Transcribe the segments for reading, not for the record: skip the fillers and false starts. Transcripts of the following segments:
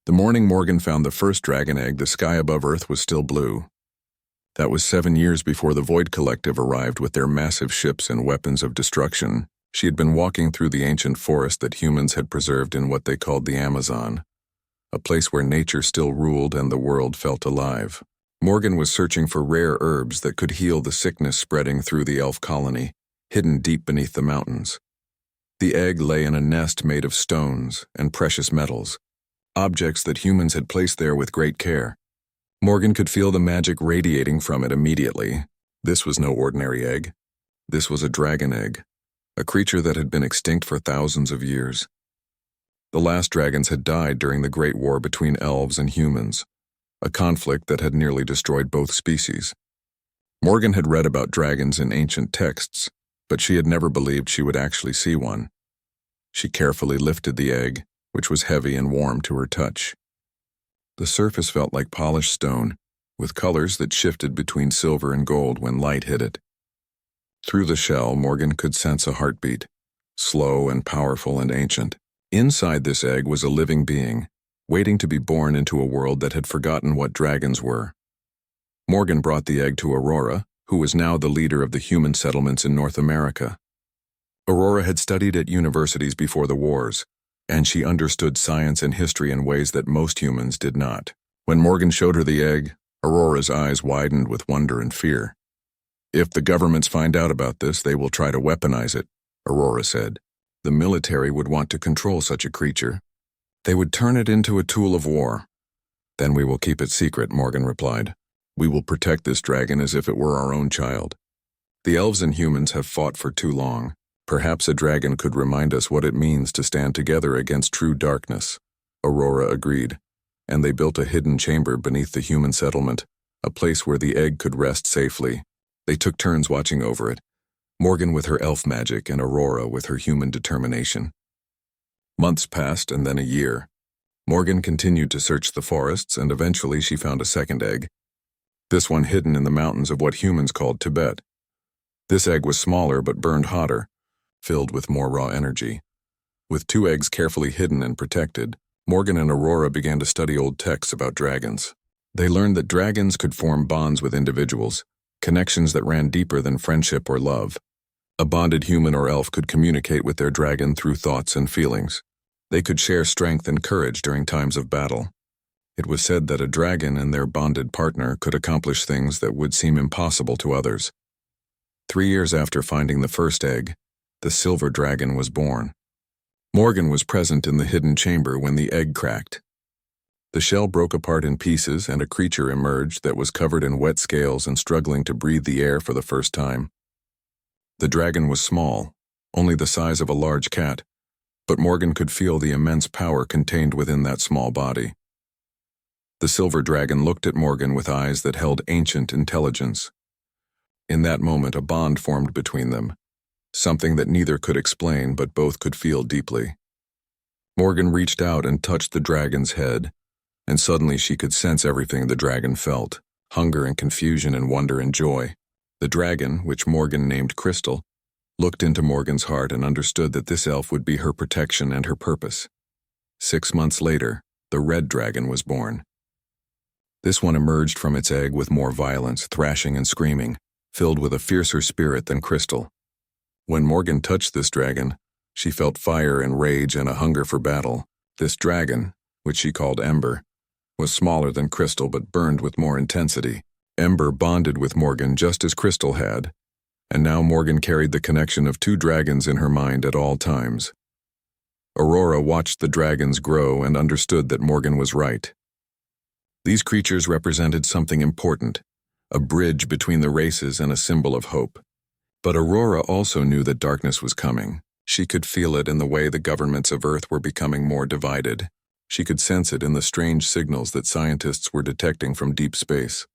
The morning Morgan found the first dragon egg, the sky above Earth was still blue. That was 7 years before the Void Collective arrived with their massive ships and weapons of destruction. She had been walking through the ancient forest that humans had preserved in what they called the Amazon, a place where nature still ruled and the world felt alive. Morgan was searching for rare herbs that could heal the sickness spreading through the elf colony, hidden deep beneath the mountains. The egg lay in a nest made of stones and precious metals, objects that humans had placed there with great care. Morgan could feel the magic radiating from it immediately. This was no ordinary egg. This was a dragon egg, a creature that had been extinct for thousands of years. The last dragons had died during the Great War between elves and humans, a conflict that had nearly destroyed both species. Morgan had read about dragons in ancient texts, but she had never believed she would actually see one. She carefully lifted the egg, which was heavy and warm to her touch. The surface felt like polished stone, with colors that shifted between silver and gold when light hit it. Through the shell, Morgan could sense a heartbeat, slow and powerful and ancient. Inside this egg was a living being, waiting to be born into a world that had forgotten what dragons were. Morgan brought the egg to Aurora, who was now the leader of the human settlements in North America. Aurora had studied at universities before the wars, and she understood science and history in ways that most humans did not. When Morgan showed her the egg, Aurora's eyes widened with wonder and fear. "If the governments find out about this, they will try to weaponize it," Aurora said. "The military would want to control such a creature. They would turn it into a tool of war." "Then we will keep it secret," Morgan replied. "We will protect this dragon as if it were our own child. The elves and humans have fought for too long. Perhaps a dragon could remind us what it means to stand together against true darkness." Aurora agreed, and they built a hidden chamber beneath the human settlement, a place where the egg could rest safely. They took turns watching over it, Morgan with her elf magic and Aurora with her human determination. Months passed and then a year. Morgan continued to search the forests, and eventually she found a second egg, this one hidden in the mountains of what humans called Tibet. This egg was smaller but burned hotter, filled with more raw energy. With 2 eggs carefully hidden and protected, Morgan and Aurora began to study old texts about dragons. They learned that dragons could form bonds with individuals, connections that ran deeper than friendship or love. A bonded human or elf could communicate with their dragon through thoughts and feelings. They could share strength and courage during times of battle. It was said that a dragon and their bonded partner could accomplish things that would seem impossible to others. 3 years after finding the first egg, the silver dragon was born. Morgan was present in the hidden chamber when the egg cracked. The shell broke apart in pieces and a creature emerged that was covered in wet scales and struggling to breathe the air for the first time. The dragon was small, only the size of a large cat, but Morgan could feel the immense power contained within that small body. The silver dragon looked at Morgan with eyes that held ancient intelligence. In that moment, a bond formed between them, something that neither could explain but both could feel deeply. Morgan reached out and touched the dragon's head, and suddenly she could sense everything the dragon felt: hunger and confusion and wonder and joy. The dragon, which Morgan named Crystal, looked into Morgan's heart and understood that this elf would be her protection and her purpose. 6 months later, the red dragon was born. This one emerged from its egg with more violence, thrashing and screaming, filled with a fiercer spirit than Crystal. When Morgan touched this dragon, she felt fire and rage and a hunger for battle. This dragon, which she called Ember, was smaller than Crystal but burned with more intensity. Ember bonded with Morgan just as Crystal had, and now Morgan carried the connection of 2 dragons in her mind at all times. Aurora watched the dragons grow and understood that Morgan was right. These creatures represented something important, a bridge between the races and a symbol of hope. But Aurora also knew that darkness was coming. She could feel it in the way the governments of Earth were becoming more divided. She could sense it in the strange signals that scientists were detecting from deep space.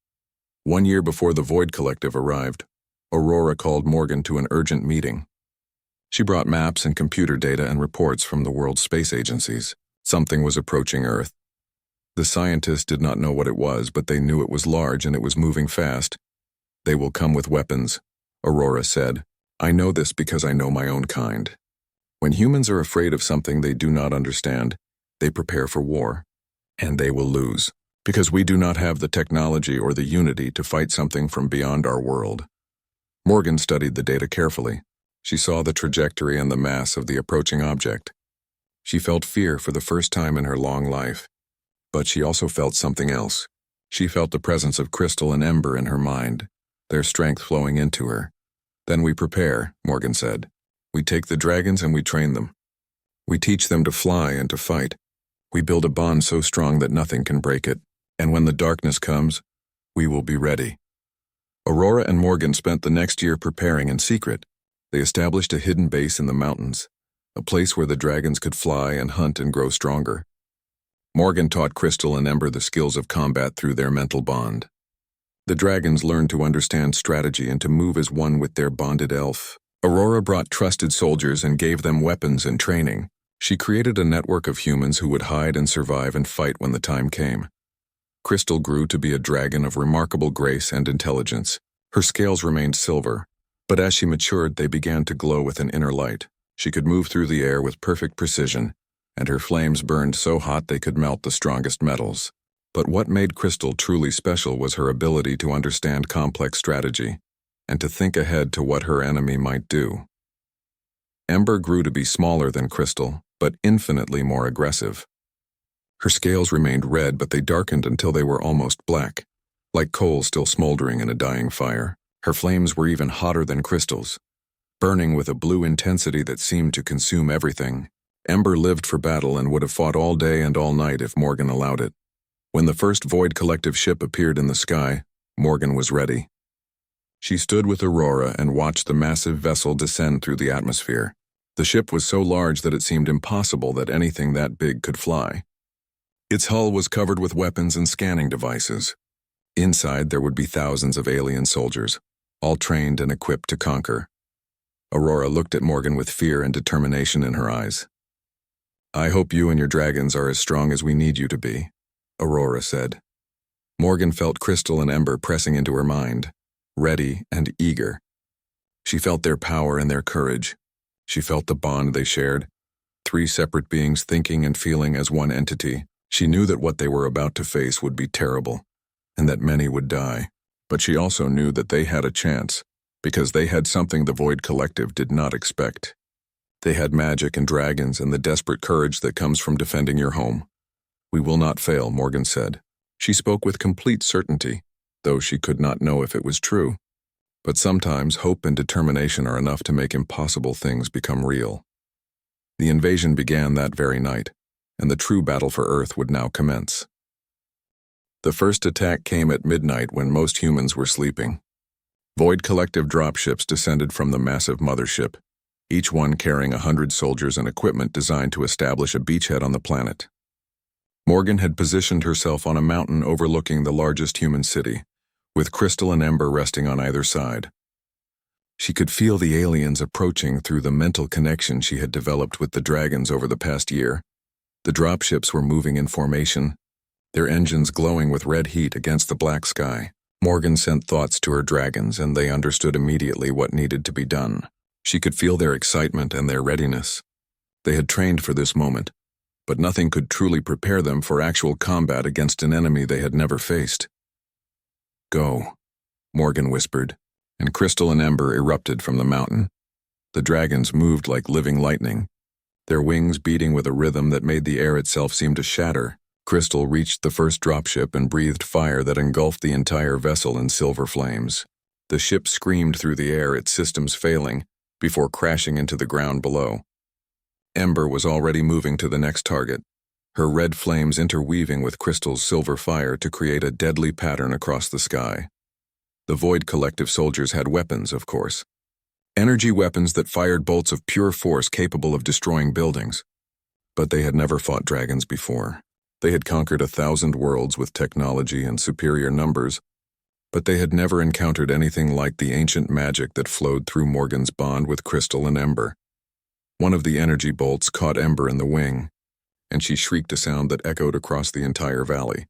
1 year before the Void Collective arrived, Aurora called Morgan to an urgent meeting. She brought maps and computer data and reports from the world's space agencies. Something was approaching Earth. The scientists did not know what it was, but they knew it was large and it was moving fast. "They will come with weapons," Aurora said. "I know this because I know my own kind. When humans are afraid of something they do not understand, they prepare for war. And they will lose, because we do not have the technology or the unity to fight something from beyond our world. Morgan studied the data carefully. She saw the trajectory and the mass of the approaching object. She felt fear for the first time in her long life. But she also felt something else. She felt the presence of Crystal and Ember in her mind, their strength flowing into her. Then we prepare, Morgan said. We take the dragons and we train them. We teach them to fly and to fight. We build a bond so strong that nothing can break it. And when the darkness comes, we will be ready. Aurora and Morgan spent the next year preparing in secret. They established a hidden base in the mountains, a place where the dragons could fly and hunt and grow stronger. Morgan taught Crystal and Ember the skills of combat through their mental bond. The dragons learned to understand strategy and to move as one with their bonded elf. Aurora brought trusted soldiers and gave them weapons and training. She created a network of humans who would hide and survive and fight when the time came. Crystal grew to be a dragon of remarkable grace and intelligence. Her scales remained silver, but as she matured, they began to glow with an inner light. She could move through the air with perfect precision, and her flames burned so hot they could melt the strongest metals. But what made Crystal truly special was her ability to understand complex strategy, and to think ahead to what her enemy might do. Ember grew to be smaller than Crystal, but infinitely more aggressive. Her scales remained red, but they darkened until they were almost black, like coal still smoldering in a dying fire. Her flames were even hotter than Crystal's, burning with a blue intensity that seemed to consume everything. Ember lived for battle and would have fought all day and all night if Morgan allowed it. When the first Void Collective ship appeared in the sky, Morgan was ready. She stood with Aurora and watched the massive vessel descend through the atmosphere. The ship was so large that it seemed impossible that anything that big could fly. Its hull was covered with weapons and scanning devices. Inside, there would be thousands of alien soldiers, all trained and equipped to conquer. Aurora looked at Morgan with fear and determination in her eyes. "I hope you and your dragons are as strong as we need you to be," Aurora said. Morgan felt Crystal and Ember pressing into her mind, ready and eager. She felt their power and their courage. She felt the bond they shared, three separate beings thinking and feeling as one entity. She knew that what they were about to face would be terrible, and that many would die. But she also knew that they had a chance, because they had something the Void Collective did not expect. They had magic and dragons and the desperate courage that comes from defending your home. "We will not fail," Morgan said. She spoke with complete certainty, though she could not know if it was true. But sometimes hope and determination are enough to make impossible things become real. The invasion began that very night, and the true battle for Earth would now commence. The first attack came at midnight when most humans were sleeping. Void Collective dropships descended from the massive mothership, each one carrying 100 soldiers and equipment designed to establish a beachhead on the planet. Morgan had positioned herself on a mountain overlooking the largest human city, with Crystal and Ember resting on either side. She could feel the aliens approaching through the mental connection she had developed with the dragons over the past year. The dropships were moving in formation, their engines glowing with red heat against the black sky. Morgan sent thoughts to her dragons, and they understood immediately what needed to be done. She could feel their excitement and their readiness. They had trained for this moment, but nothing could truly prepare them for actual combat against an enemy they had never faced. "Go," Morgan whispered, and Crystal and Ember erupted from the mountain. The dragons moved like living lightning, their wings beating with a rhythm that made the air itself seem to shatter. Crystal reached the first dropship and breathed fire that engulfed the entire vessel in silver flames. The ship screamed through the air, its systems failing, before crashing into the ground below. Ember was already moving to the next target, her red flames interweaving with Crystal's silver fire to create a deadly pattern across the sky. The Void Collective soldiers had weapons, of course. Energy weapons that fired bolts of pure force capable of destroying buildings. But they had never fought dragons before. They had conquered 1,000 worlds with technology and superior numbers, but they had never encountered anything like the ancient magic that flowed through Morgan's bond with Crystal and Ember. One of the energy bolts caught Ember in the wing, and she shrieked a sound that echoed across the entire valley.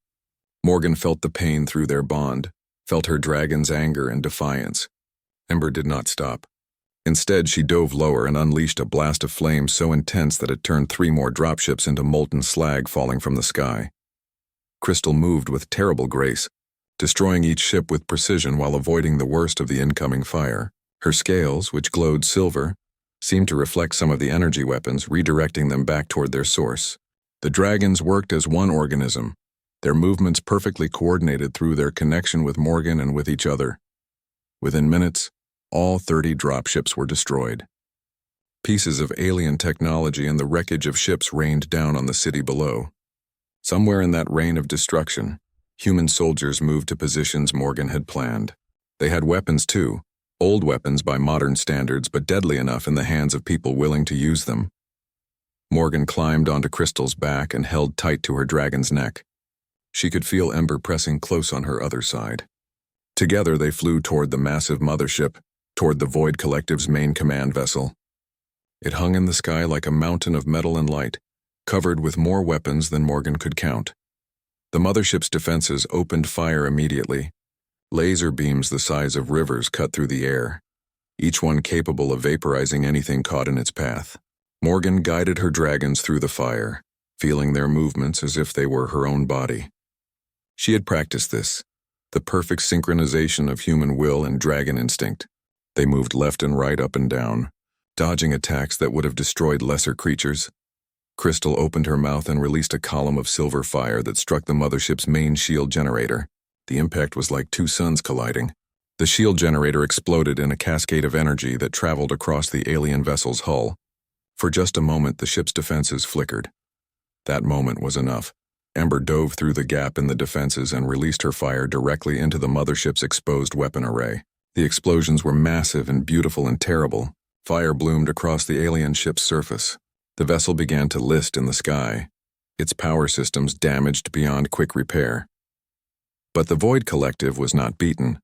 Morgan felt the pain through their bond, felt her dragon's anger and defiance. Ember did not stop. Instead, she dove lower and unleashed a blast of flame so intense that it turned 3 more dropships into molten slag falling from the sky. Crystal moved with terrible grace, destroying each ship with precision while avoiding the worst of the incoming fire. Her scales, which glowed silver, seemed to reflect some of the energy weapons, redirecting them back toward their source. The dragons worked as one organism, their movements perfectly coordinated through their connection with Morgan and with each other. Within minutes, all 30 dropships were destroyed. Pieces of alien technology and the wreckage of ships rained down on the city below. Somewhere in that rain of destruction, human soldiers moved to positions Morgan had planned. They had weapons too, old weapons by modern standards, but deadly enough in the hands of people willing to use them. Morgan climbed onto Crystal's back and held tight to her dragon's neck. She could feel Ember pressing close on her other side. Together they flew toward the massive mothership, toward the Void Collective's main command vessel. It hung in the sky like a mountain of metal and light, covered with more weapons than Morgan could count. The mothership's defenses opened fire immediately. Laser beams the size of rivers cut through the air, each one capable of vaporizing anything caught in its path. Morgan guided her dragons through the fire, feeling their movements as if they were her own body. She had practiced this, the perfect synchronization of human will and dragon instinct. They moved left and right, up and down, dodging attacks that would have destroyed lesser creatures. Crystal opened her mouth and released a column of silver fire that struck the mothership's main shield generator. The impact was like two suns colliding. The shield generator exploded in a cascade of energy that traveled across the alien vessel's hull. For just a moment, the ship's defenses flickered. That moment was enough. Ember dove through the gap in the defenses and released her fire directly into the mothership's exposed weapon array. The explosions were massive and beautiful and terrible. Fire bloomed across the alien ship's surface. The vessel began to list in the sky, its power systems damaged beyond quick repair. But the Void Collective was not beaten.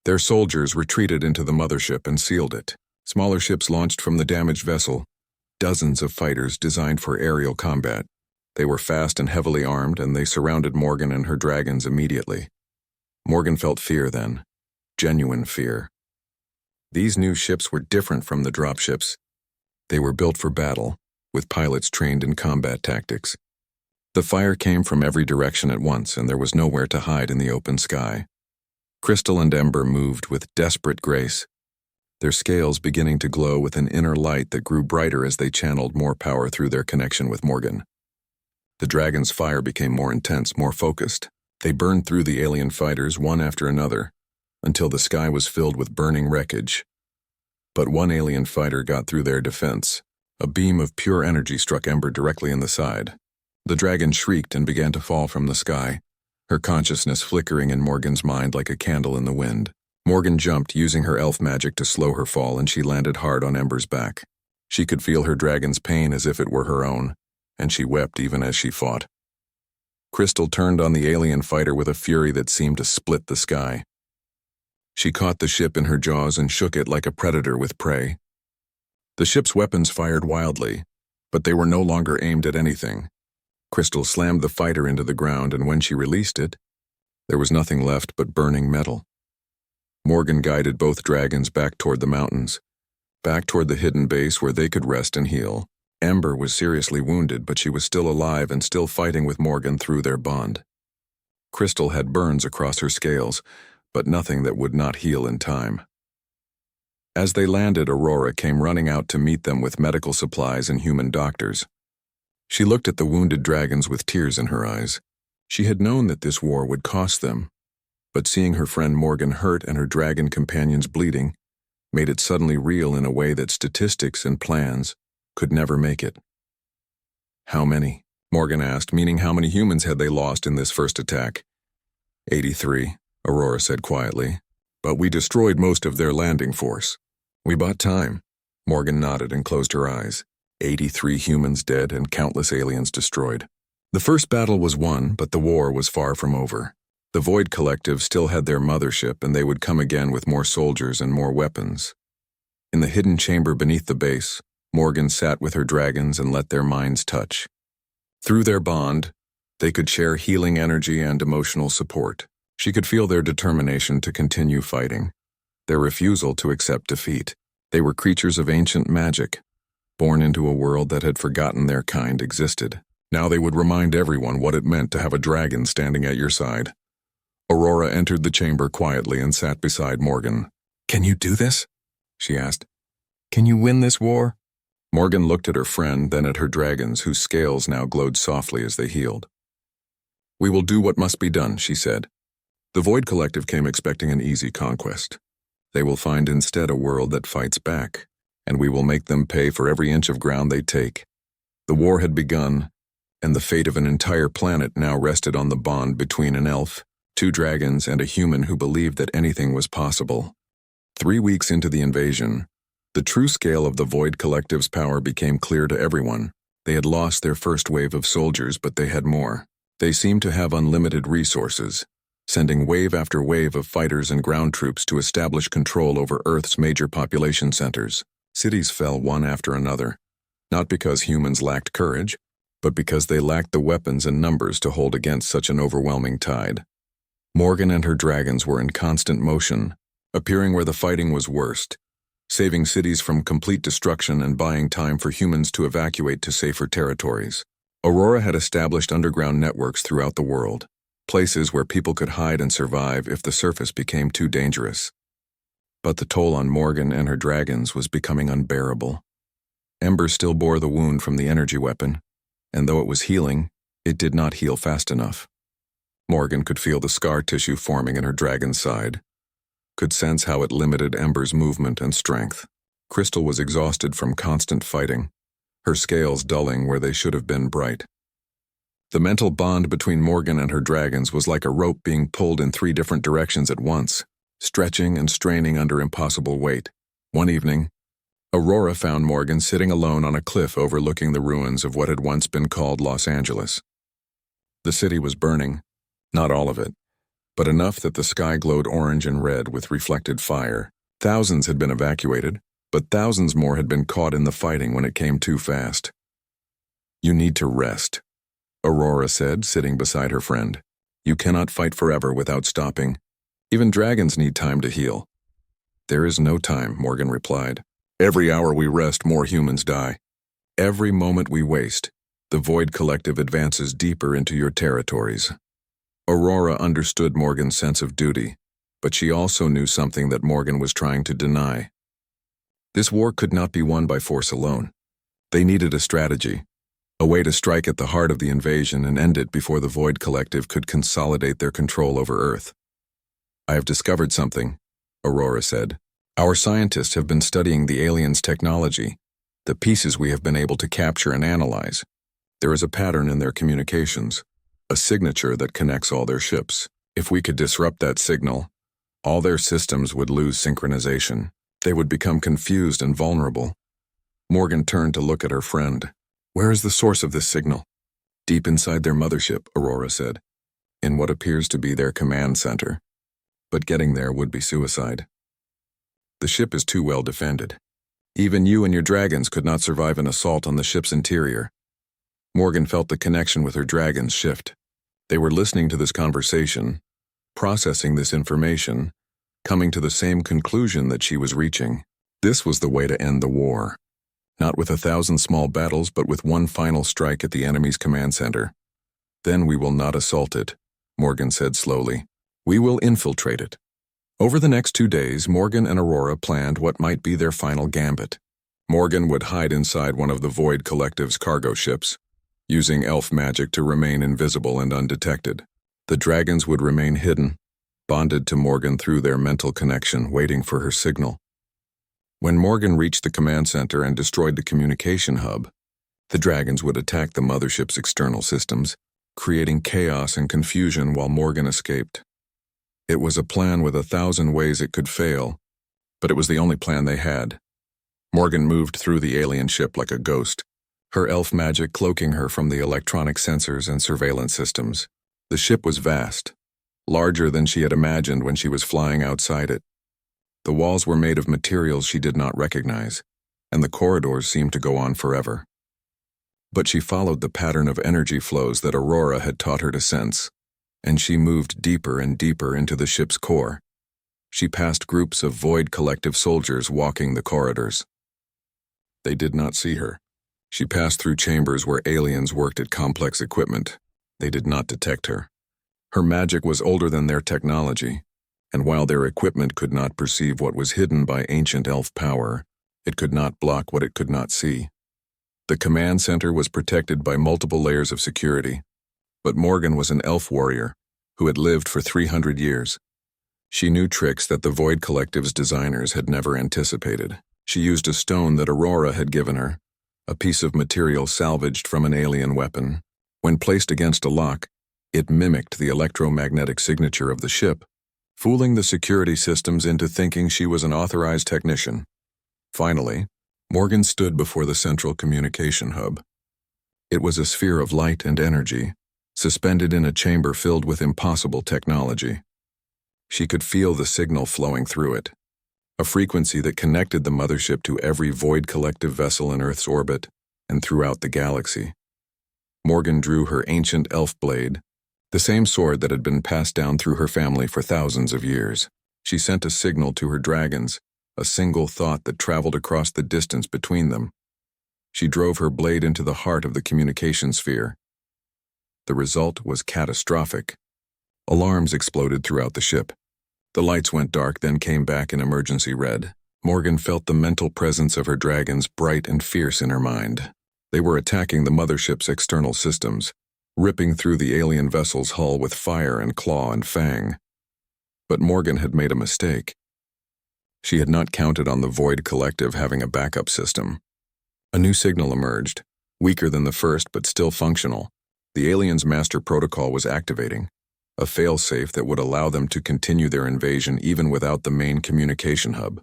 Their soldiers retreated into the mothership and sealed it. Smaller ships launched from the damaged vessel, dozens of fighters designed for aerial combat. They were fast and heavily armed, and they surrounded Morgan and her dragons immediately. Morgan felt fear then, genuine fear. These new ships were different from the dropships. They were built for battle, with pilots trained in combat tactics. The fire came from every direction at once, and there was nowhere to hide in the open sky. Crystal and Ember moved with desperate grace, their scales beginning to glow with an inner light that grew brighter as they channeled more power through their connection with Morgan. The dragon's fire became more intense, more focused. They burned through the alien fighters one after another, until the sky was filled with burning wreckage. But one alien fighter got through their defense. A beam of pure energy struck Ember directly in the side. The dragon shrieked and began to fall from the sky, her consciousness flickering in Morgan's mind like a candle in the wind. Morgan jumped, using her elf magic to slow her fall, and she landed hard on Ember's back. She could feel her dragon's pain as if it were her own, and she wept even as she fought. Crystal turned on the alien fighter with a fury that seemed to split the sky. She caught the ship in her jaws and shook it like a predator with prey. The ship's weapons fired wildly, but they were no longer aimed at anything. Crystal slammed the fighter into the ground, and when she released it, there was nothing left but burning metal. Morgan guided both dragons back toward the mountains, back toward the hidden base where they could rest and heal. Ember was seriously wounded, but she was still alive and still fighting with Morgan through their bond. Crystal had burns across her scales, but nothing that would not heal in time. As they landed, Aurora came running out to meet them with medical supplies and human doctors. She looked at the wounded dragons with tears in her eyes. She had known that this war would cost them, but seeing her friend Morgan hurt and her dragon companions bleeding made it suddenly real in a way that statistics and plans could never make it. "How many?" Morgan asked, meaning how many humans had they lost in this first attack. 83, Aurora said quietly. "But we destroyed most of their landing force. We bought time." Morgan nodded and closed her eyes. 83 humans dead and countless aliens destroyed. The first battle was won, but the war was far from over. The Void Collective still had their mothership, and they would come again with more soldiers and more weapons. In the hidden chamber beneath the base, Morgan sat with her dragons and let their minds touch. Through their bond, they could share healing energy and emotional support. She could feel their determination to continue fighting, their refusal to accept defeat. They were creatures of ancient magic, born into a world that had forgotten their kind existed. Now they would remind everyone what it meant to have a dragon standing at your side. Aurora entered the chamber quietly and sat beside Morgan. "Can you do this?" she asked. "Can you win this war?" Morgan looked at her friend, then at her dragons, whose scales now glowed softly as they healed. "We will do what must be done," she said. The Void Collective came expecting an easy conquest. They will find instead a world that fights back, and we will make them pay for every inch of ground they take. The war had begun, and the fate of an entire planet now rested on the bond between an elf, 2 dragons, and a human who believed that anything was possible. 3 weeks into the invasion, the true scale of the Void Collective's power became clear to everyone. They had lost their first wave of soldiers, but they had more. They seemed to have unlimited resources, sending wave after wave of fighters and ground troops to establish control over Earth's major population centers. Cities fell one after another, not because humans lacked courage, but because they lacked the weapons and numbers to hold against such an overwhelming tide. Morgan and her dragons were in constant motion, appearing where the fighting was worst, saving cities from complete destruction and buying time for humans to evacuate to safer territories. Aurora had established underground networks throughout the world, places where people could hide and survive if the surface became too dangerous. But the toll on Morgan and her dragons was becoming unbearable. Ember still bore the wound from the energy weapon, and though it was healing, it did not heal fast enough. Morgan could feel the scar tissue forming in her dragon's side, could sense how it limited Ember's movement and strength. Crystal was exhausted from constant fighting, her scales dulling where they should have been bright. The mental bond between Morgan and her dragons was like a rope being pulled in 3 different directions at once, stretching and straining under impossible weight. One evening, Aurora found Morgan sitting alone on a cliff overlooking the ruins of what had once been called Los Angeles. The city was burning, not all of it, but enough that the sky glowed orange and red with reflected fire. Thousands had been evacuated, but thousands more had been caught in the fighting when it came too fast. "You need to rest," Aurora said, sitting beside her friend. "You cannot fight forever without stopping. Even dragons need time to heal." "There is no time," Morgan replied. "Every hour we rest, more humans die. Every moment we waste, the Void Collective advances deeper into your territories." Aurora understood Morgan's sense of duty, but she also knew something that Morgan was trying to deny. This war could not be won by force alone. They needed a strategy, a way to strike at the heart of the invasion and end it before the Void Collective could consolidate their control over Earth. "I have discovered something," Aurora said. "Our scientists have been studying the aliens' technology, the pieces we have been able to capture and analyze. There is a pattern in their communications, a signature that connects all their ships. If we could disrupt that signal, all their systems would lose synchronization. They would become confused and vulnerable." Morgan turned to look at her friend. "Where is the source of this signal?" "Deep inside their mothership," Aurora said, "in what appears to be their command center. But getting there would be suicide. The ship is too well defended. Even you and your dragons could not survive an assault on the ship's interior." Morgan felt the connection with her dragons shift. They were listening to this conversation, processing this information, coming to the same conclusion that she was reaching. This was the way to end the war. Not with 1,000 small battles, but with one final strike at the enemy's command center. "Then we will not assault it," Morgan said slowly. "We will infiltrate it." Over the next 2 days, Morgan and Aurora planned what might be their final gambit. Morgan would hide inside one of the Void Collective's cargo ships, using elf magic to remain invisible and undetected. The dragons would remain hidden, bonded to Morgan through their mental connection, waiting for her signal. When Morgan reached the command center and destroyed the communication hub, the dragons would attack the mothership's external systems, creating chaos and confusion while Morgan escaped. It was a plan with 1,000 ways it could fail, but it was the only plan they had. Morgan moved through the alien ship like a ghost, her elf magic cloaking her from the electronic sensors and surveillance systems. The ship was vast, larger than she had imagined when she was flying outside it. The walls were made of materials she did not recognize, and the corridors seemed to go on forever. But she followed the pattern of energy flows that Aurora had taught her to sense, and she moved deeper and deeper into the ship's core. She passed groups of Void Collective soldiers walking the corridors. They did not see her. She passed through chambers where aliens worked at complex equipment. They did not detect her. Her magic was older than their technology, and while their equipment could not perceive what was hidden by ancient elf power, it could not block what it could not see. The command center was protected by multiple layers of security, but Morgan was an elf warrior who had lived for 300 years. She knew tricks that the Void Collective's designers had never anticipated. She used a stone that Aurora had given her, a piece of material salvaged from an alien weapon. When placed against a lock, it mimicked the electromagnetic signature of the ship, fooling the security systems into thinking she was an authorized technician. Finally, Morgan stood before the central communication hub. It was a sphere of light and energy, suspended in a chamber filled with impossible technology. She could feel the signal flowing through it, a frequency that connected the mothership to every Void Collective vessel in Earth's orbit and throughout the galaxy. Morgan drew her ancient elf blade, the same sword that had been passed down through her family for thousands of years. She sent a signal to her dragons, a single thought that traveled across the distance between them. She drove her blade into the heart of the communication sphere. The result was catastrophic. Alarms exploded throughout the ship. The lights went dark, then came back in emergency red. Morgan felt the mental presence of her dragons bright and fierce in her mind. They were attacking the mothership's external systems, ripping through the alien vessel's hull with fire and claw and fang. But Morgan had made a mistake. She had not counted on the Void Collective having a backup system. A new signal emerged, weaker than the first but still functional. The aliens' master protocol was activating, a failsafe that would allow them to continue their invasion even without the main communication hub.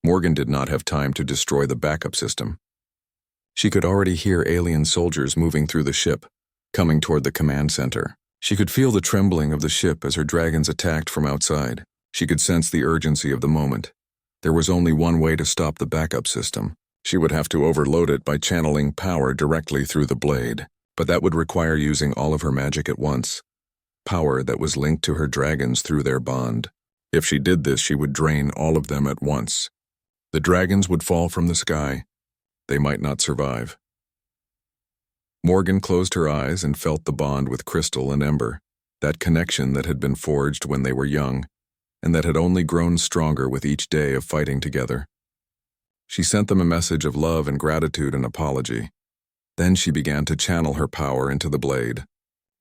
Morgan did not have time to destroy the backup system. She could already hear alien soldiers moving through the ship, coming toward the command center. She could feel the trembling of the ship as her dragons attacked from outside. She could sense the urgency of the moment. There was only one way to stop the backup system. She would have to overload it by channeling power directly through the blade, but that would require using all of her magic at once. Power that was linked to her dragons through their bond. If she did this, she would drain all of them at once. The dragons would fall from the sky. They might not survive. Morgan closed her eyes and felt the bond with Crystal and Ember, that connection that had been forged when they were young, and that had only grown stronger with each day of fighting together. She sent them a message of love and gratitude and apology. Then she began to channel her power into the blade,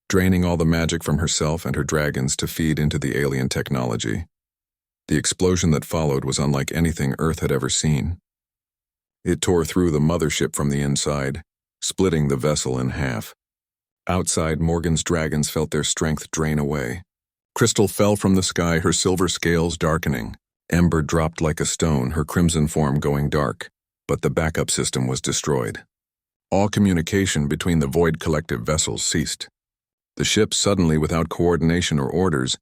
draining all the magic from herself and her dragons to feed into the alien technology. The explosion that followed was unlike anything Earth had ever seen. It tore through the mothership from the inside, splitting the vessel in half. Outside, Morgan's dragons felt their strength drain away. Crystal fell from the sky, her silver scales darkening. Ember dropped like a stone, her crimson form going dark, but the backup system was destroyed. All communication between the Void Collective vessels ceased. The ships, suddenly without coordination or orders,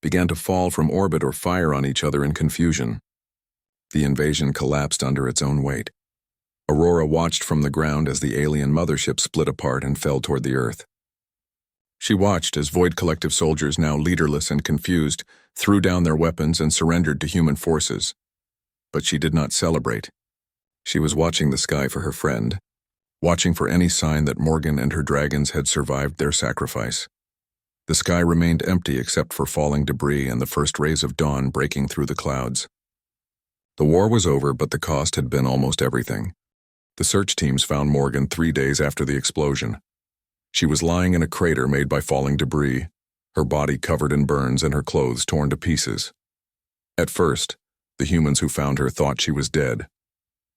began to fall from orbit or fire on each other in confusion. The invasion collapsed under its own weight. Aurora watched from the ground as the alien mothership split apart and fell toward the Earth. She watched as Void Collective soldiers, now leaderless and confused, threw down their weapons and surrendered to human forces. But she did not celebrate. She was watching the sky for her friend, watching for any sign that Morgan and her dragons had survived their sacrifice. The sky remained empty except for falling debris and the first rays of dawn breaking through the clouds. The war was over, but the cost had been almost everything. The search teams found Morgan 3 days after the explosion. She was lying in a crater made by falling debris, her body covered in burns and her clothes torn to pieces. At first, the humans who found her thought she was dead.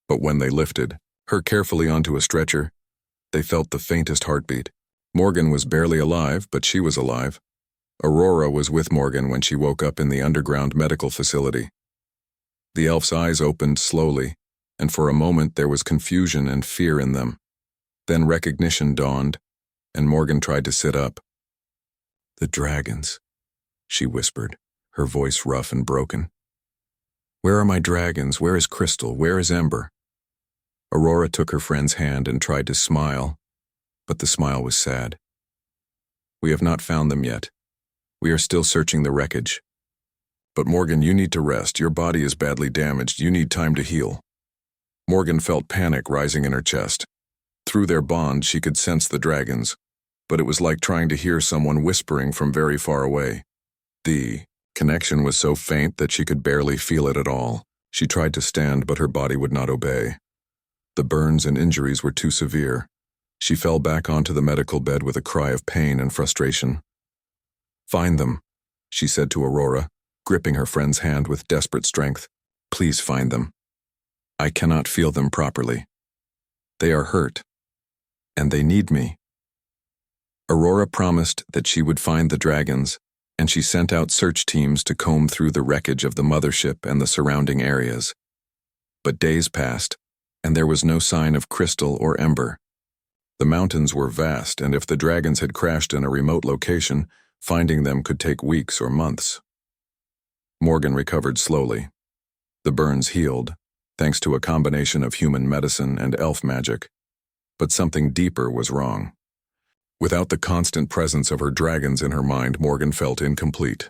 But when they lifted her carefully onto a stretcher, they felt the faintest heartbeat. Morgan was barely alive, but she was alive. Aurora was with Morgan when she woke up in the underground medical facility. The elf's eyes opened slowly, and for a moment there was confusion and fear in them. Then recognition dawned, and Morgan tried to sit up. "The dragons," she whispered, her voice rough and broken. "Where are my dragons? Where is Crystal? Where is Ember?" Aurora took her friend's hand and tried to smile, but the smile was sad. "We have not found them yet. We are still searching the wreckage. But Morgan, you need to rest. Your body is badly damaged. You need time to heal." Morgan felt panic rising in her chest. Through their bond, she could sense the dragons, but it was like trying to hear someone whispering from very far away. The connection was so faint that she could barely feel it at all. She tried to stand, but her body would not obey. The burns and injuries were too severe. She fell back onto the medical bed with a cry of pain and frustration. "Find them," she said to Aurora, gripping her friend's hand with desperate strength. "Please find them. I cannot feel them properly. They are hurt, and they need me." Aurora promised that she would find the dragons, and she sent out search teams to comb through the wreckage of the mothership and the surrounding areas. But days passed, and there was no sign of Crystal or Ember. The mountains were vast, and if the dragons had crashed in a remote location, finding them could take weeks or months. Morgan recovered slowly. The burns healed, thanks to a combination of human medicine and elf magic. But something deeper was wrong. Without the constant presence of her dragons in her mind, Morgan felt incomplete.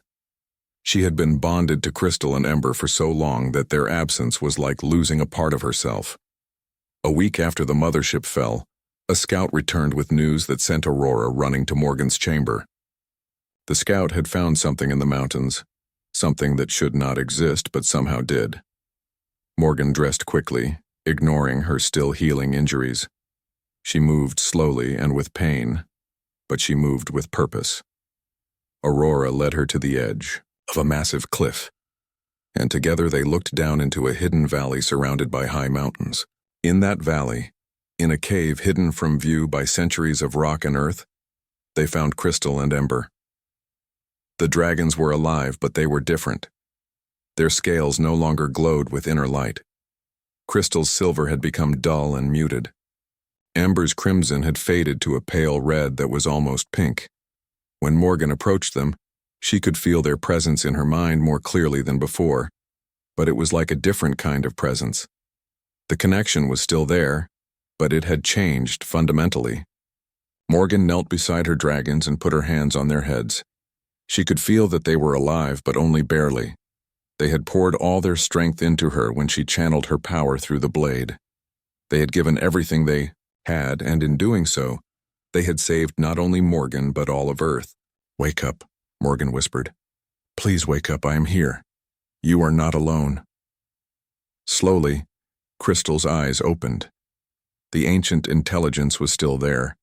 She had been bonded to Crystal and Ember for so long that their absence was like losing a part of herself. A week after the mothership fell, a scout returned with news that sent Aurora running to Morgan's chamber. The scout had found something in the mountains, something that should not exist but somehow did. Morgan dressed quickly, ignoring her still healing injuries. She moved slowly and with pain, but she moved with purpose. Aurora led her to the edge of a massive cliff, and together they looked down into a hidden valley surrounded by high mountains. In that valley, in a cave hidden from view by centuries of rock and earth, they found Crystal and Ember. The dragons were alive, but they were different. Their scales no longer glowed with inner light. Crystal's silver had become dull and muted. Ember's crimson had faded to a pale red that was almost pink. When Morgan approached them, she could feel their presence in her mind more clearly than before, but it was like a different kind of presence. The connection was still there, but it had changed fundamentally. Morgan knelt beside her dragons and put her hands on their heads. She could feel that they were alive, but only barely. They had poured all their strength into her when she channeled her power through the blade. They had given everything they had, and in doing so, they had saved not only Morgan but all of Earth. "Wake up," Morgan whispered. "Please wake up, I am here. You are not alone." Slowly, Crystal's eyes opened. The ancient intelligence was still there,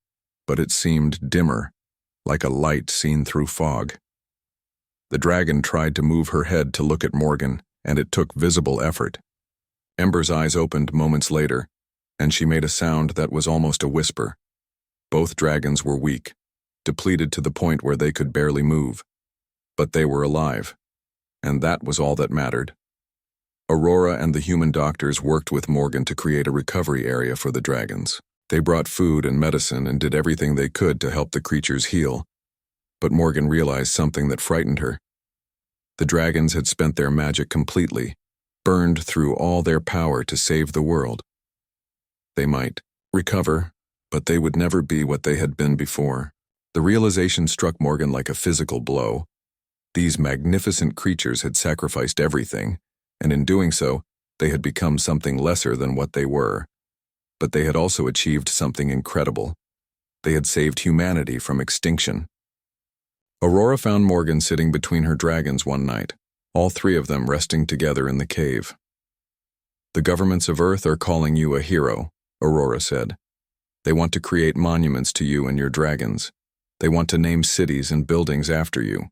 but it seemed dimmer, like a light seen through fog. The dragon tried to move her head to look at Morgan, and it took visible effort. Ember's eyes opened moments later, and she made a sound that was almost a whisper. Both dragons were weak, depleted to the point where they could barely move. But they were alive, and that was all that mattered. Aurora and the human doctors worked with Morgan to create a recovery area for the dragons. They brought food and medicine and did everything they could to help the creatures heal. But Morgan realized something that frightened her. The dragons had spent their magic completely, burned through all their power to save the world. They might recover, but they would never be what they had been before. The realization struck Morgan like a physical blow. These magnificent creatures had sacrificed everything, and in doing so, they had become something lesser than what they were. But they had also achieved something incredible. They had saved humanity from extinction. Aurora found Morgan sitting between her dragons one night, all three of them resting together in the cave. "The governments of Earth are calling you a hero," Aurora said. "They want to create monuments to you and your dragons. They want to name cities and buildings after you.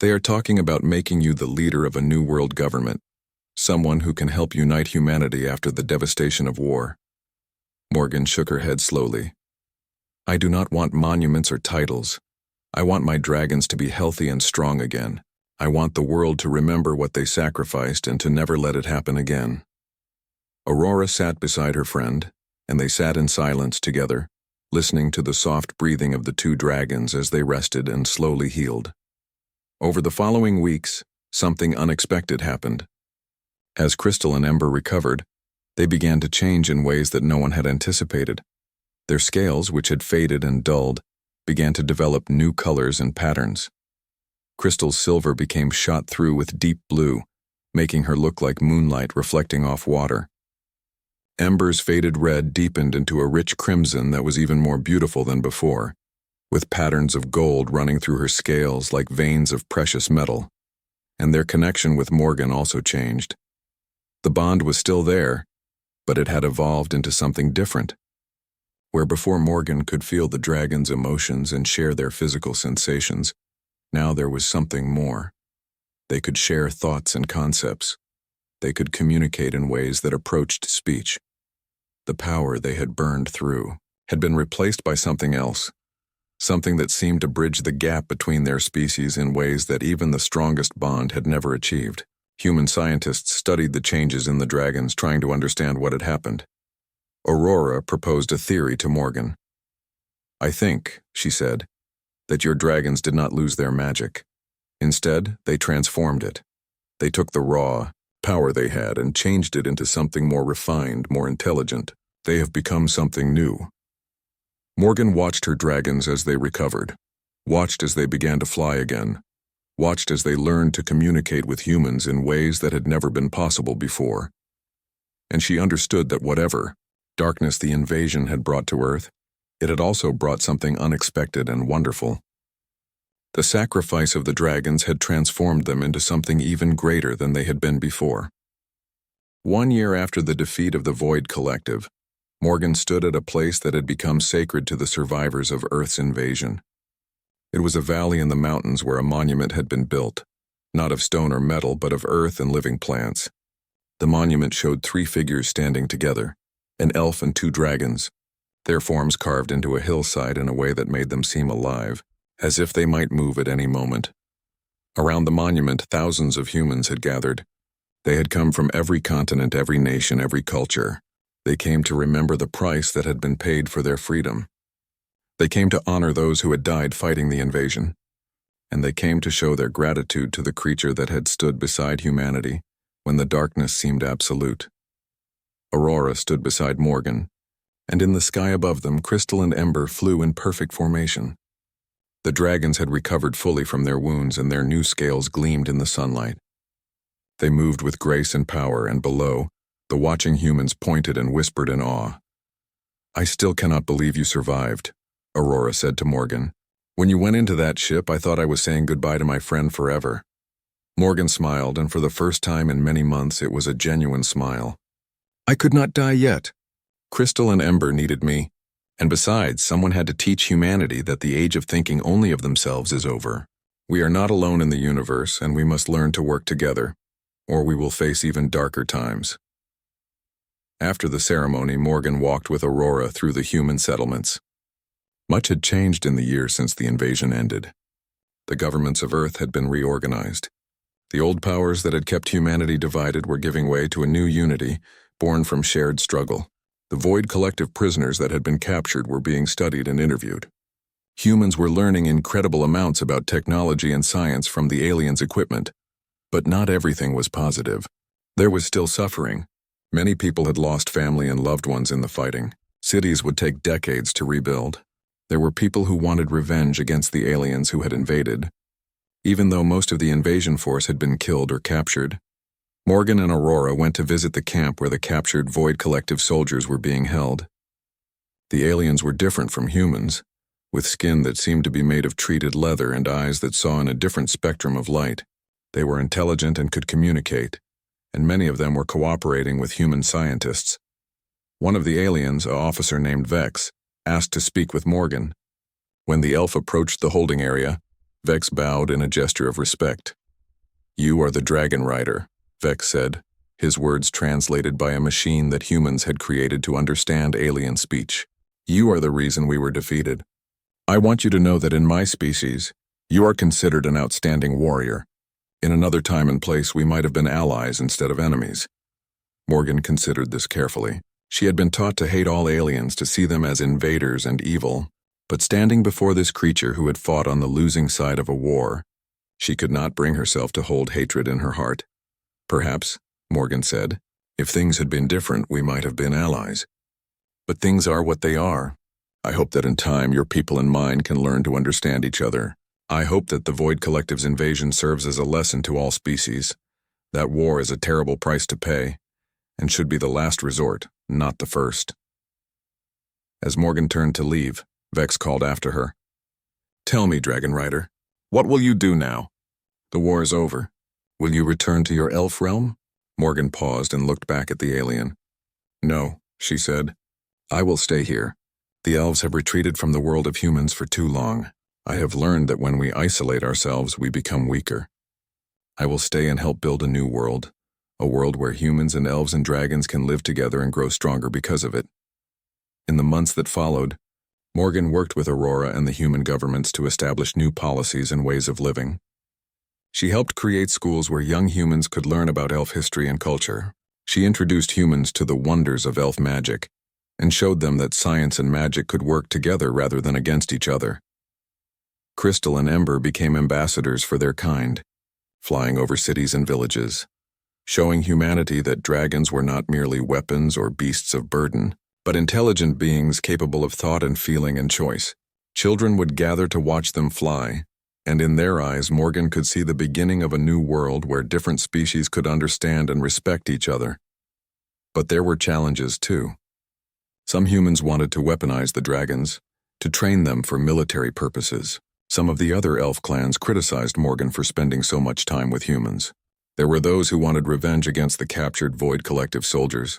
They are talking about making you the leader of a new world government, someone who can help unite humanity after the devastation of war." Morgan shook her head slowly. "I do not want monuments or titles. I want my dragons to be healthy and strong again. I want the world to remember what they sacrificed and to never let it happen again." Aurora sat beside her friend, and they sat in silence together, listening to the soft breathing of the two dragons as they rested and slowly healed. Over the following weeks, something unexpected happened. As Crystal and Ember recovered, they began to change in ways that no one had anticipated. Their scales, which had faded and dulled, began to develop new colors and patterns. Crystal's silver became shot through with deep blue, making her look like moonlight reflecting off water. Ember's faded red deepened into a rich crimson that was even more beautiful than before, with patterns of gold running through her scales like veins of precious metal. And their connection with Morgan also changed. The bond was still there, but it had evolved into something different. Where before Morgan could feel the dragon's emotions and share their physical sensations, now there was something more. They could share thoughts and concepts. They could communicate in ways that approached speech. The power they had burned through had been replaced by something else, something that seemed to bridge the gap between their species in ways that even the strongest bond had never achieved. Human scientists studied the changes in the dragons, trying to understand what had happened. Aurora proposed a theory to Morgan. "I think," she said, "that your dragons did not lose their magic. Instead, they transformed it. They took the raw power they had and changed it into something more refined, more intelligent. They have become something new." Morgan watched her dragons as they recovered, watched as they began to fly again, watched as they learned to communicate with humans in ways that had never been possible before. And she understood that whatever darkness the invasion had brought to Earth, it had also brought something unexpected and wonderful. The sacrifice of the dragons had transformed them into something even greater than they had been before. 1 year after the defeat of the Void Collective, Morgan stood at a place that had become sacred to the survivors of Earth's invasion. It was a valley in the mountains where a monument had been built, not of stone or metal, but of earth and living plants. The monument showed 3 figures standing together, an elf and 2 dragons, their forms carved into a hillside in a way that made them seem alive, as if they might move at any moment. Around the monument, thousands of humans had gathered. They had come from every continent, every nation, every culture. They came to remember the price that had been paid for their freedom. They came to honor those who had died fighting the invasion. And they came to show their gratitude to the creature that had stood beside humanity when the darkness seemed absolute. Aurora stood beside Morgan, and in the sky above them, Crystal and Ember flew in perfect formation. The dragons had recovered fully from their wounds, and their new scales gleamed in the sunlight. They moved with grace and power, and below, the watching humans pointed and whispered in awe. "I still cannot believe you survived," Aurora said to Morgan. "When you went into that ship, I thought I was saying goodbye to my friend forever." Morgan smiled, and for the first time in many months, it was a genuine smile. "I could not die yet. Crystal and Ember needed me. And besides, someone had to teach humanity that the age of thinking only of themselves is over. We are not alone in the universe, and we must learn to work together, or we will face even darker times." After the ceremony, Morgan walked with Aurora through the human settlements. Much had changed in the years since the invasion ended. The governments of Earth had been reorganized. The old powers that had kept humanity divided were giving way to a new unity, born from shared struggle. The Void Collective prisoners that had been captured were being studied and interviewed. Humans were learning incredible amounts about technology and science from the aliens' equipment. But not everything was positive. There was still suffering. Many people had lost family and loved ones in the fighting. Cities would take decades to rebuild. There were people who wanted revenge against the aliens who had invaded. Even though most of the invasion force had been killed or captured, Morgan and Aurora went to visit the camp where the captured Void Collective soldiers were being held. The aliens were different from humans, with skin that seemed to be made of treated leather and eyes that saw in a different spectrum of light. They were intelligent and could communicate, and many of them were cooperating with human scientists. One of the aliens, an officer named Vex, asked to speak with Morgan. When the elf approached the holding area, Vex bowed in a gesture of respect. "You are the Dragon Rider," Vex said, his words translated by a machine that humans had created to understand alien speech. "You are the reason we were defeated. I want you to know that in my species, you are considered an outstanding warrior. In another time and place, we might have been allies instead of enemies." Morgan considered this carefully. She had been taught to hate all aliens, to see them as invaders and evil. But standing before this creature who had fought on the losing side of a war, she could not bring herself to hold hatred in her heart. "Perhaps," Morgan said, "if things had been different, we might have been allies. But things are what they are. I hope that in time your people and mine can learn to understand each other. I hope that the Void Collective's invasion serves as a lesson to all species. That war is a terrible price to pay, and should be the last resort, not the first. As Morgan turned to leave, Vex called after her. Tell me, Dragon Rider, what will you do now? The war is over. Will you return to your elf realm? Morgan paused and looked back at the alien. No, she said. I will stay here. The elves have retreated from the world of humans for too long. I have learned that when we isolate ourselves, we become weaker. I will stay and help build a new world, a world where humans and elves and dragons can live together and grow stronger because of it. In the months that followed, Morgan worked with Aurora and the human governments to establish new policies and ways of living. She helped create schools where young humans could learn about elf history and culture. She introduced humans to the wonders of elf magic and showed them that science and magic could work together rather than against each other. Crystal and Ember became ambassadors for their kind, flying over cities and villages, showing humanity that dragons were not merely weapons or beasts of burden, but intelligent beings capable of thought and feeling and choice. Children would gather to watch them fly, and in their eyes Morgan could see the beginning of a new world where different species could understand and respect each other. But there were challenges too. Some humans wanted to weaponize the dragons, to train them for military purposes. Some of the other elf clans criticized Morgan for spending so much time with humans. There were those who wanted revenge against the captured Void Collective soldiers,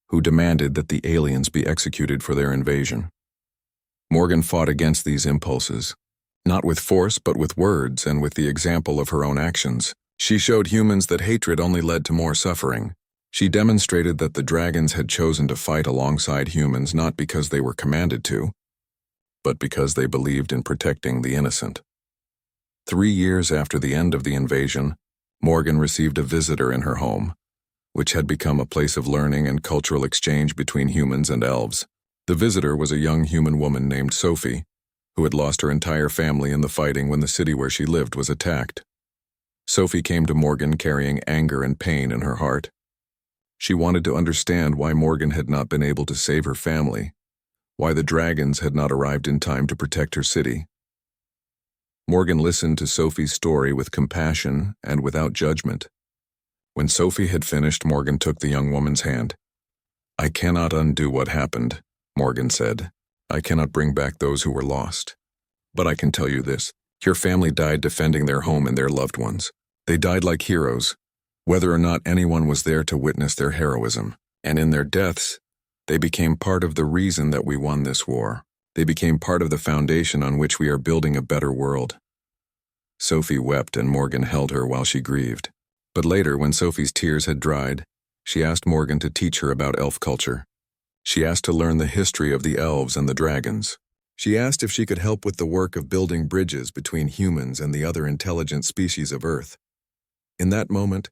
who demanded that the aliens be executed for their invasion. Morgan fought against these impulses, not with force but with words and with the example of her own actions. She showed humans that hatred only led to more suffering. She demonstrated that the dragons had chosen to fight alongside humans not because they were commanded to, but because they believed in protecting the innocent. 3 years after the end of the invasion, Morgan received a visitor in her home, which had become a place of learning and cultural exchange between humans and elves. The visitor was a young human woman named Sophie, who had lost her entire family in the fighting when the city where she lived was attacked. Sophie came to Morgan carrying anger and pain in her heart. She wanted to understand why Morgan had not been able to save her family, why the dragons had not arrived in time to protect her city. Morgan listened to Sophie's story with compassion and without judgment. When Sophie had finished, Morgan took the young woman's hand. I cannot undo what happened, Morgan said. I cannot bring back those who were lost. But I can tell you this, your family died defending their home and their loved ones. They died like heroes, whether or not anyone was there to witness their heroism. And in their deaths, they became part of the reason that we won this war. They became part of the foundation on which we are building a better world. Sophie wept and Morgan held her while she grieved. But later, when Sophie's tears had dried, she asked Morgan to teach her about elf culture. She asked to learn the history of the elves and the dragons. She asked if she could help with the work of building bridges between humans and the other intelligent species of Earth. In that moment,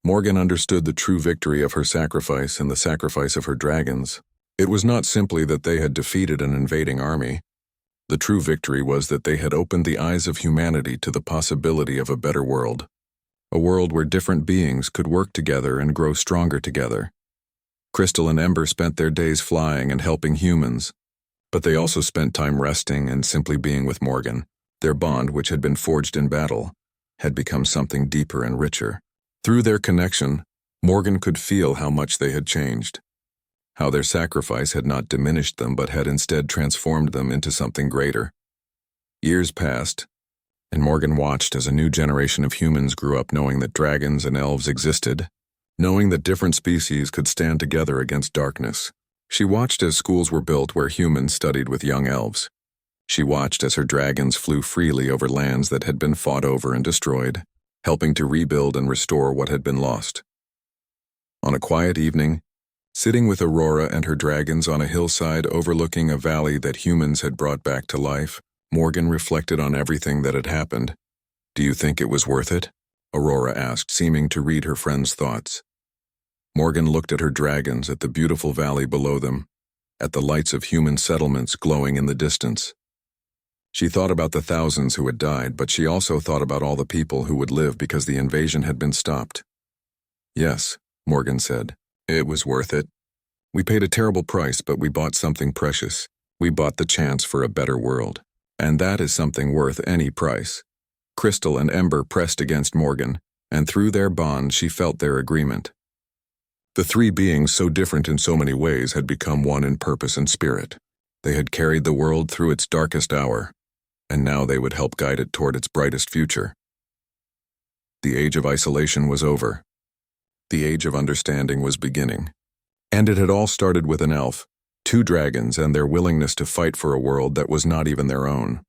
Morgan understood the true victory of her sacrifice and the sacrifice of her dragons. It was not simply that they had defeated an invading army. The true victory was that they had opened the eyes of humanity to the possibility of a better world. A world where different beings could work together and grow stronger together. Crystal and Ember spent their days flying and helping humans, but they also spent time resting and simply being with Morgan. Their bond, which had been forged in battle, had become something deeper and richer. Through their connection, Morgan could feel how much they had changed, how their sacrifice had not diminished them but had instead transformed them into something greater. Years passed, and Morgan watched as a new generation of humans grew up knowing that dragons and elves existed, knowing that different species could stand together against darkness. She watched as schools were built where humans studied with young elves. She watched as her dragons flew freely over lands that had been fought over and destroyed, helping to rebuild and restore what had been lost. On a quiet evening, sitting with Aurora and her dragons on a hillside overlooking a valley that humans had brought back to life, Morgan reflected on everything that had happened. Do you think it was worth it? Aurora asked, seeming to read her friend's thoughts. Morgan looked at her dragons, at the beautiful valley below them, at the lights of human settlements glowing in the distance. She thought about the thousands who had died, but she also thought about all the people who would live because the invasion had been stopped. Yes, Morgan said. It was worth it. We paid a terrible price, but we bought something precious. We bought the chance for a better world. And that is something worth any price. Crystal and Ember pressed against Morgan, and through their bond she felt their agreement. The three beings, so different in so many ways, had become one in purpose and spirit. They had carried the world through its darkest hour, and now they would help guide it toward its brightest future. The age of isolation was over. The age of understanding was beginning. And it had all started with an elf, two dragons, and their willingness to fight for a world that was not even their own.